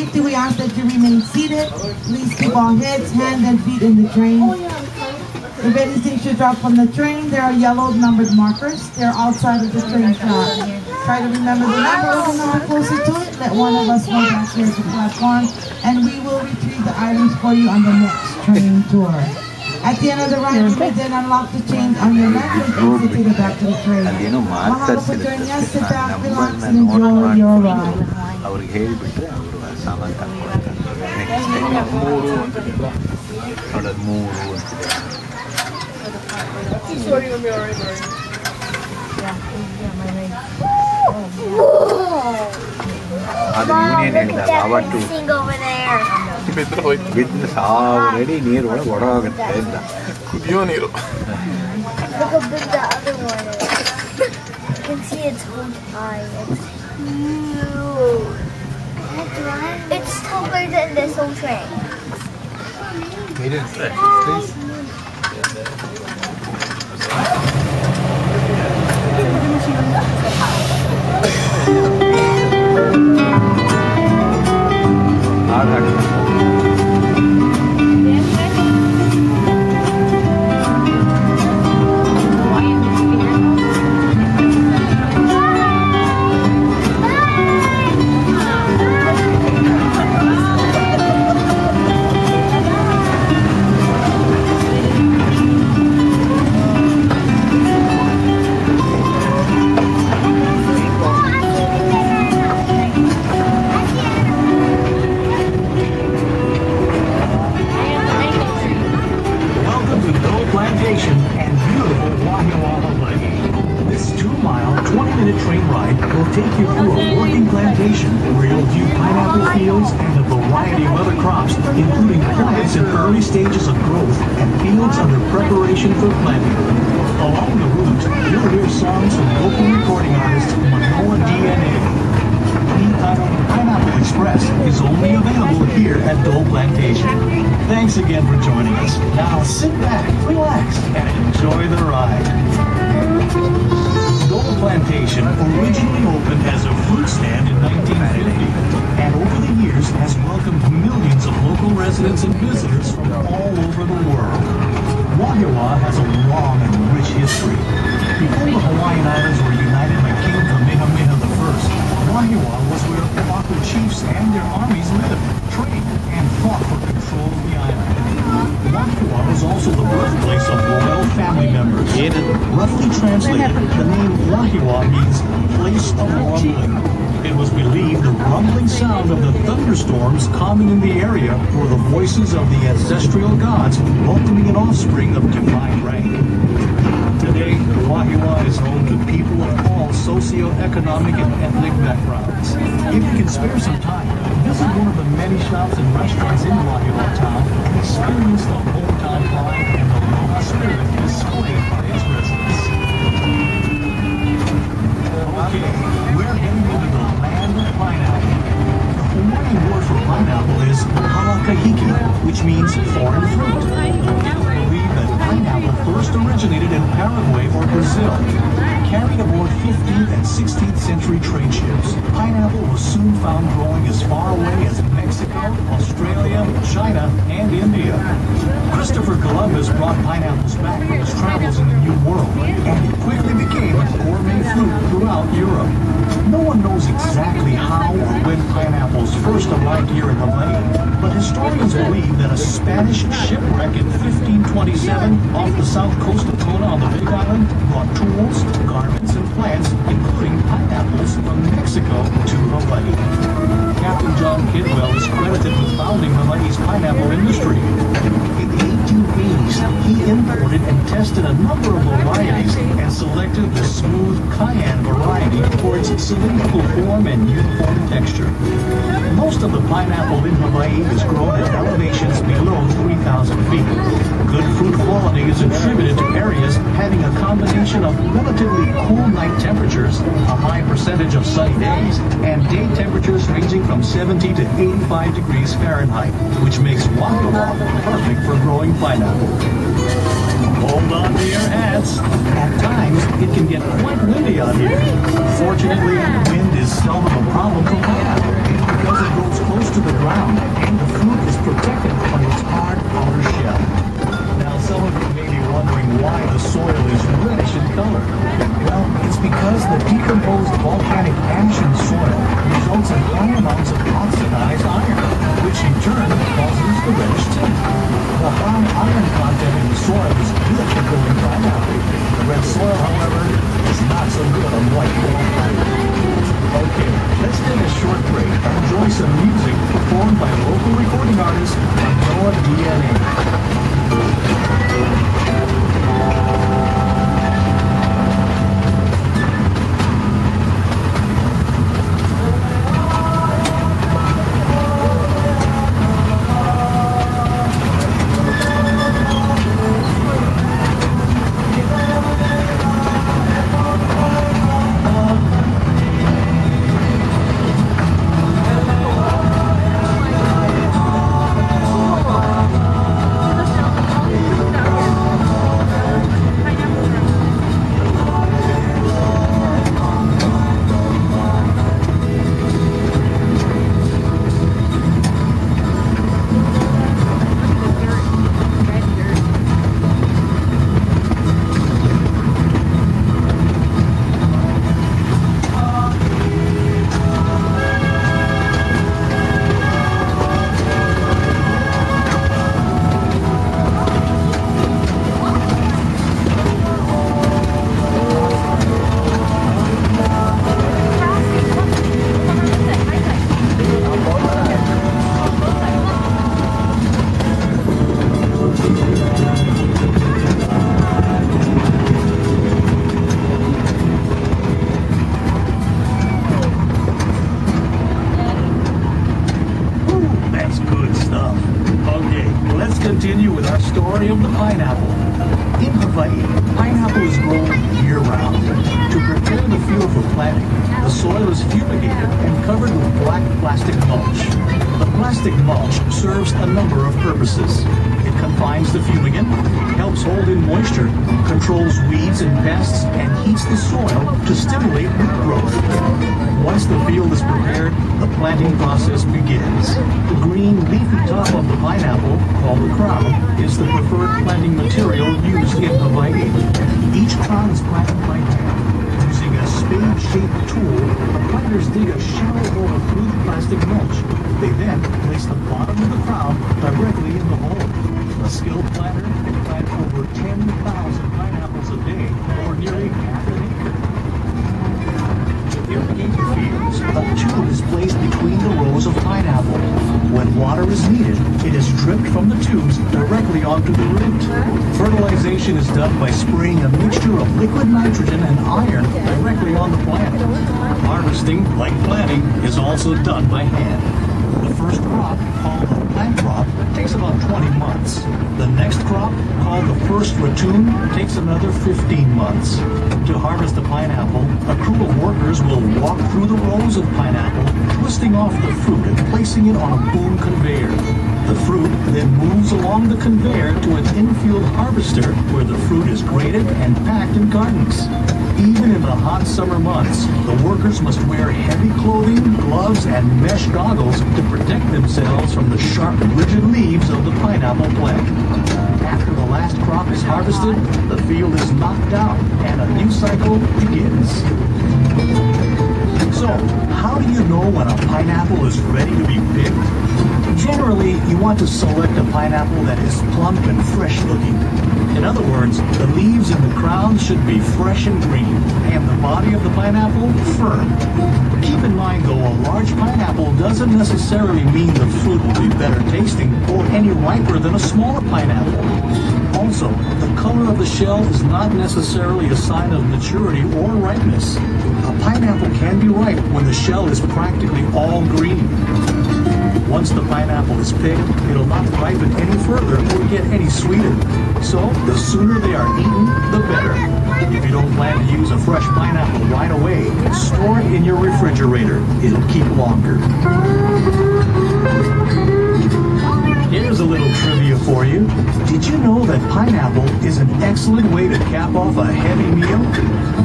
safety, we ask that you remain seated. Please keep all heads, hands, and feet in the train. If anything should drop from the train, there are yellow numbered markers. They're outside of the train track. Try to remember the number when we're closer to it. Let one of us go back here to the platform, and we will retrieve the items for you on the next train tour. At the end of the ride, you may then unlock the chains on your left and exit to the back of the train. Mahalo for joining us. Sit back, relax, and enjoy your ride. Sorry, I'm alright. Mom, look at that thing over there. Already near what Look how big the other one is. You can see its whole eye. It's taller than this whole train. please. Welcome to Dole Plantation and beautiful Oahu, Hawaii. This 2-mile, 20-minute train ride will take you through a working plantation where you'll view pineapple fields and a variety of other crops, including plants in early stages of growth and fields under preparation for planting. Along the route, you'll hear songs from local recording artist Manoa DNA. Pineapple Express is only available here at Dole Plantation. Thanks again for joining us. Now sit back, relax, and enjoy the ride. Dole Plantation originally opened as a fruit stand in 1950, and over the years has welcomed millions of local residents and visitors from all over the world. Wahiawa has a long and rich history. Before the Hawaiian Islands were united by King Kamehameha I, Wahiawa was where Oahu chiefs and their armies lived, trained, and fought for control of the island. Wahiawa was also the birthplace of royal family members. Roughly translated, the name Wahiawa means place of rumbling. It was believed the rumbling sound of the thunderstorms common in the area were the voices of the ancestral gods welcoming an offspring of divine rank. Today, Wahiawa is home to people of all socioeconomic and ethnic backgrounds. If you can spare some time, visit one of the many shops and restaurants in Wahiawa town and experience the hometown pride and the local spirit displayed by its residents. Okay, we're heading into the land of pineapple. The Hawaiian word for pineapple is halakahiki, which means foreign fruit. Locals believe that pineapple first originated in Paraguay or Brazil. Carried aboard 15th and 16th century trade ships, pineapple was soon found growing as far away as Mexico, Australia, China, and India. Christopher Columbus brought pineapples back from his travels in the New World, and it quickly became a gourmet fruit throughout Europe. No one knows exactly how or when pineapples first arrived here in Hawaii, but historians believe that a Spanish shipwreck in 1527 off the south coast of Kona on the Big Island brought tools, garments, and plants, including pineapples, from Mexico to Hawaii. Captain John Kidwell is credited with founding Hawaii's pineapple industry. In the 1880s, he imported and tested a number of varieties and selected the smooth cayenne variety for its cylindrical form and uniform texture. Most of the pineapple in Hawaii is grown at elevations below 3,000 feet. Good fruit quality is attributed to areas having a combination of relatively cool night temperatures, a high percentage of sunny days, and day temperatures ranging from 70 to 85 degrees Fahrenheit, which makes Wahiawa perfect for growing pineapple. Hold on to your hats. At times, it can get quite windy out here. Fortunately, wind is seldom a problem for pineapple because it grows close to the ground, and the fruit is protected by its hard outer shell. Now, some of you may be wondering why the soil is reddish in color. Well, it's because the decomposed volcanic ash in the soil results in high amounts of oxidized iron, which in turn causes the reddish tint. The high iron content in the soil is good for growing pineapple. The red soil, however, is not so good on white Dole Plantation. Okay, let's take a short break and enjoy some music performed by local recording artist Noah DNA. Continue with our story of the pineapple. In Hawaii, pineapple is grown year-round. To prepare the field for planting, the soil is fumigated and covered with black plastic mulch. The plastic mulch serves a number of purposes. It confines the fumigant, helps hold in moisture, controls weeds and pests, and heats the soil to stimulate root growth. Once the field is prepared, the planting process begins. The green leafy top of the pineapple, called the crown, is the preferred planting material used in Hawaii. Each crown is planted by hand. Using a spade-shaped tool, the planters dig a shallow hole through the plastic mulch. They then place the bottom of the crown directly in the hole. A skilled planter can plant over 10,000 pineapples a day, or nearly half an acre. To irrigate the fields, a tube is placed between the rows of pineapple. When water is needed, it is dripped from the tubes directly onto the root. Fertilization is done by spraying a mixture of liquid nitrogen and iron directly on the plant. Harvesting, like planting, is also done by hand. The first crop, called a plant crop, takes about 20 months. The next crop, called the first ratoon, takes another 15 months. To harvest a pineapple, a crew of workers will walk through the rows of pineapple, twisting off the fruit and placing it on a boom conveyor. The fruit then moves along the conveyor to an infield harvester where the fruit is graded and packed in cartons. Even in the hot summer months, the workers must wear heavy clothing, gloves, and mesh goggles to protect themselves from the sharp, rigid leaves of the pineapple plant. After the last crop is harvested, the field is knocked down and a new cycle begins. So, how do you know when a pineapple is ready to be picked? Generally, you want to select a pineapple that is plump and fresh looking. In other words, the leaves and the crown should be fresh and green, and the body of the pineapple firm. Keep in mind, though, a large pineapple doesn't necessarily mean the fruit will be better tasting or any riper than a smaller pineapple. Also, the color of the shell is not necessarily a sign of maturity or ripeness. A pineapple can be ripe when the shell is practically all green. Once the pineapple is picked, it'll not ripen any further or get any sweeter. So, the sooner they are eaten, the better. If you don't plan to use a fresh pineapple right away, store it in your refrigerator. It'll keep longer. Here's a little trivia for you. Did you know that pineapple is an excellent way to cap off a heavy meal?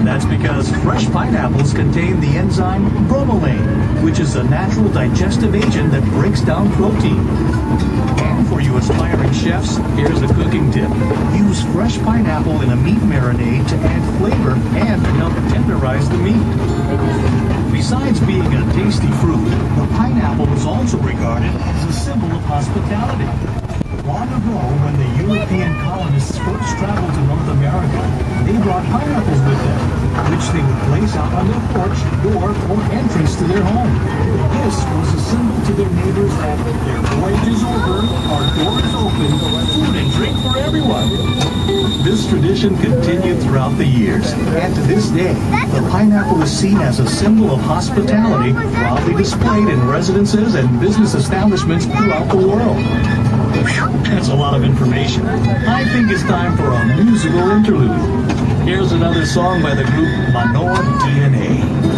That's because fresh pineapples contain the enzyme bromelain, which is a natural digestive agent that breaks down protein. And for you aspiring chefs, here's a cooking tip. Use fresh pineapple in a meat marinade to add flavor and help tenderize the meat. Besides being a tasty fruit, the pineapple is also regarded as a symbol of hospitality. Long ago, when the European colonists first traveled to North America, they brought pineapples with them, which they would place out on their porch, door, or entrance to their home. This was a symbol to their neighbors that their voyage is over, our door is open, food and drink for everyone. This tradition continued throughout the years, and to this day, the pineapple is seen as a symbol of hospitality, proudly displayed in residences and business establishments throughout the world. That's a lot of information. I think it's time for a musical interlude. Here's another song by the group Manoa DNA.